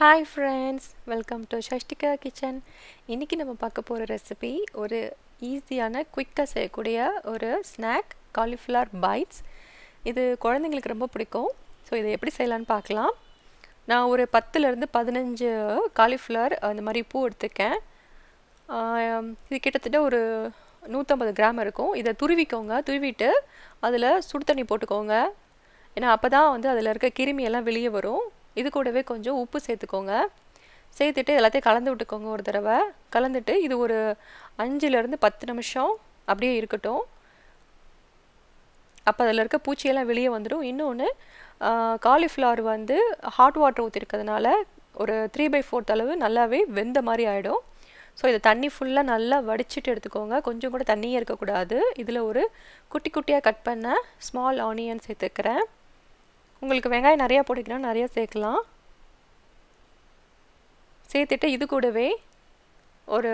Hi friends, welcome to Shashtika kitchen. இன்றைக்கி நம்ம பார்க்க போகிற ரெசிபி ஒரு ஈஸியான குயிக்காக செய்யக்கூடிய ஒரு ஸ்நாக் காலிஃப்ளவர் பைட்ஸ். இது குழந்தைங்களுக்கு ரொம்ப பிடிக்கும். ஸோ இதை எப்படி செய்யலான்னு பார்க்கலாம். நான் ஒரு 10லேருந்து 15 காலிஃப்ளவர் அந்த மாதிரி பூ எடுத்துருக்கேன். இது கிட்டத்தட்ட ஒரு 150 கிராம் இருக்கும். இதை துருவிக்கோங்க. துருவிட்டு அதில் சுடு தண்ணி போட்டுக்கோங்க. ஏன்னா அப்போ தான் வந்து அதில் இருக்க கிருமியெல்லாம் வெளியே வரும். இது கூடவே கொஞ்சம் உப்பு சேர்த்துக்கோங்க. சேர்த்துட்டு எல்லாத்தையும் கலந்து விட்டுக்கோங்க. ஒரு தடவை கலந்துட்டு இது ஒரு 5லேருந்து 10 நிமிஷம் அப்படியே இருக்கட்டும். அப்போ அதில் இருக்க பூச்சியெல்லாம் வெளியே வந்துடும். இன்னொன்று, காலிஃப்ளவர் வந்து ஹாட் வாட்டர் ஊற்றிருக்கிறதுனால ஒரு 3/4 அளவு நல்லாவே வெந்த மாதிரி ஆகிடும். ஸோ இதை தண்ணி ஃபுல்லாக நல்லா வடிச்சிட்டு எடுத்துக்கோங்க. கொஞ்சம் கூட தண்ணியே இருக்கக்கூடாது. இதில் ஒரு குட்டி குட்டியாக கட் பண்ண ஸ்மால் ஆனியன் சேர்த்துக்கிறேன். உங்களுக்கு வெங்காயம் நிறையா போட்டுக்கணும், நிறையா சேர்க்கலாம். சேர்த்துட்டு இது கூடவே ஒரு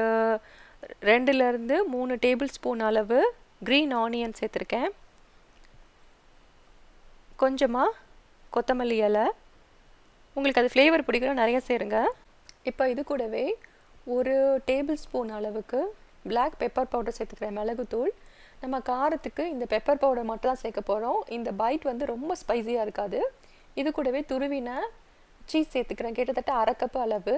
2லேருந்து 3 டேபிள் ஸ்பூன் அளவு க்ரீன் ஆனியன் சேர்த்துருக்கேன். கொஞ்சமாக கொத்தமல்லி இலை, உங்களுக்கு அது ஃப்ளேவர் பிடிக்கணும், நிறையா சேருங்க. இப்போ இது கூடவே ஒரு டேபிள் ஸ்பூன் அளவுக்கு பிளாக் பெப்பர் பவுடர் சேர்த்துக்கிறேன், மிளகுத்தூள். நம்ம காரத்துக்கு இந்த பெப்பர் பவுடர் மட்டும் தான் சேர்க்க போகிறோம். இந்த பைட் வந்து ரொம்ப ஸ்பைஸியாக இருக்காது. இது கூடவே துருவின சீஸ் சேர்த்துக்கிறேன், கிட்டத்தட்ட 1/2 கப் அளவு.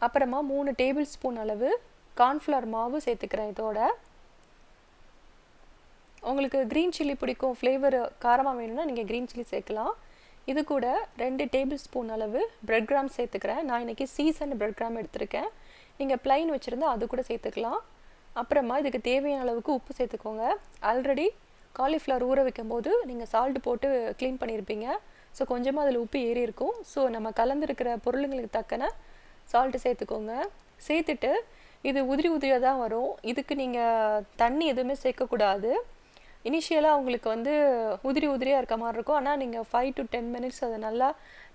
அப்புறமா 3 டேபிள் ஸ்பூன் அளவு கார்ன்ஃப்ளவர் மாவு சேர்த்துக்கிறேன். இதோட உங்களுக்கு க்ரீன் சில்லி பிடிக்கும், ஃப்ளேவர் காரமாக வேணும்னா நீங்கள் க்ரீன் சில்லி சேர்க்கலாம். இது கூட 2 டேபிள் ஸ்பூன் அளவு பிரெட் கிராம் சேர்த்துக்கிறேன். நான் இன்றைக்கி சீசன் பிரெட் கிராம் எடுத்திருக்கேன். நீங்கள் ப்ளைன் வச்சுருந்தா அது கூட சேர்த்துக்கலாம். அப்புறமா இதுக்கு தேவையான அளவுக்கு உப்பு சேர்த்துக்கோங்க. ஆல்ரெடி காலிஃப்ளவர் ஊற வைக்கும் போது நீங்கள் சால்ட் போட்டு க்ளீன் பண்ணியிருப்பீங்க. ஸோ கொஞ்சமாக அதில் உப்பு ஏறி இருக்கும். ஸோ நம்ம கலந்துருக்கிற பொருளுங்களுக்கு தக்கன சால்ட்டு சேர்த்துக்கோங்க. சேர்த்துட்டு இது உதிரி உதிரியாக தான் வரும். இதுக்கு நீங்கள் தண்ணி எதுவுமே சேர்க்கக்கூடாது. இனிஷியலாக உங்களுக்கு வந்து உதிரி உதிரியாக இருக்க மாதிரி இருக்கும். ஆனால் நீங்கள் 5 to 10 மினிட்ஸ் அதை நல்லா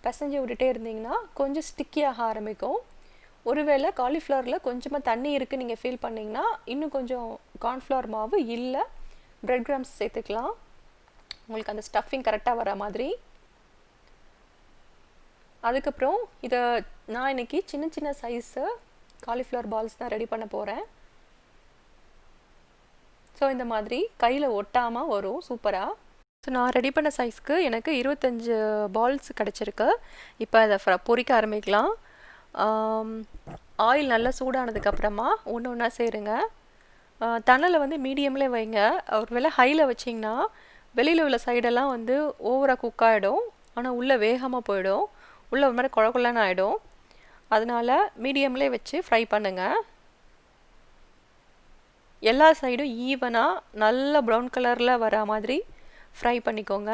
பிசைஞ்சு விட்டுட்டே இருந்தீங்கன்னா கொஞ்சம் ஸ்டிக்கியாக ஆரம்பிக்கும். ஒருவேளை காலிஃப்ளவரில் கொஞ்சமாக தண்ணி இருக்குது நீங்கள் ஃபீல் பண்ணிங்கன்னா இன்னும் கொஞ்சம் கார்ன்ஃப்ளவர் மாவு இல்லை பிரெட் கிராம்ஸ் சேர்த்துக்கலாம், உங்களுக்கு அந்த ஸ்டஃபிங் கரெக்டாக வர மாதிரி. அதுக்கப்புறம் இதை நான் இன்றைக்கி சின்ன சின்ன சைஸு காலிஃப்ளவர் பால்ஸ் தான் ரெடி பண்ண போகிறேன். ஸோ இந்த மாதிரி கையில் ஒட்டாமல் வரும் சூப்பராக. ஸோ நான் ரெடி பண்ண சைஸ்க்கு எனக்கு 25 பால்ஸ் கிடச்சிருக்கு. இப்போ அதை பொரிக்க ஆரம்பிக்கலாம். ஆயில் நல்லா சூடானதுக்கப்புறமா ஒன்று ஒன்றா சேருங்க. தணலை வந்து மீடியம்லேயே வைங்க. ஒரு வேளை ஹையில் வச்சிங்கன்னா வெளியில் உள்ள சைடெல்லாம் வந்து ஓவராக குக் ஆகிடும், ஆனால் உள்ளே வேகமாக போயிடும், உள்ளே ஒரு மாதிரி குழக்குள்ளன்னு ஆகிடும். அதனால் மீடியம்லேயே வச்சு ஃப்ரை பண்ணுங்கள். எல்லா சைடும் ஈவனாக நல்ல ப்ரௌன் கலரில் வர மாதிரி ஃப்ரை பண்ணிக்கோங்க.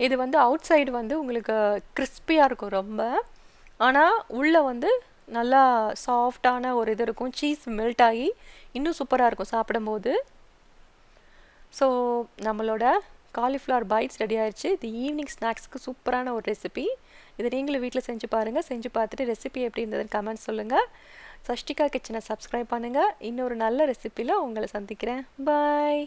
இது வந்து அவுட் சைடு வந்து உங்களுக்கு கிறிஸ்பியாக இருக்கும் ரொம்ப, ஆனால் உள்ளே வந்து நல்லா சாஃப்டான ஒரு இது இருக்கும். சீஸ் மெல்ட் ஆகி இன்னும் சூப்பராக இருக்கும் சாப்பிடும்போது. ஸோ நம்மளோட காலிஃப்ளவர் பைட்ஸ் ரெடி ஆயிடுச்சு. இது ஈவினிங் ஸ்நாக்ஸ்க்கு சூப்பரான ஒரு ரெசிபி. இதை நீங்களும் வீட்டில் செஞ்சு பாருங்கள். செஞ்சு பார்த்துட்டு ரெசிபி எப்படி இருந்ததுன்னு கமெண்ட் சொல்லுங்கள். ஷஷ்டிகா கிச்சனை சப்ஸ்கிரைப் பண்ணுங்கள். இன்னொரு நல்ல ரெசிப்பியில் உங்களை சந்திக்கிறேன். பாய்.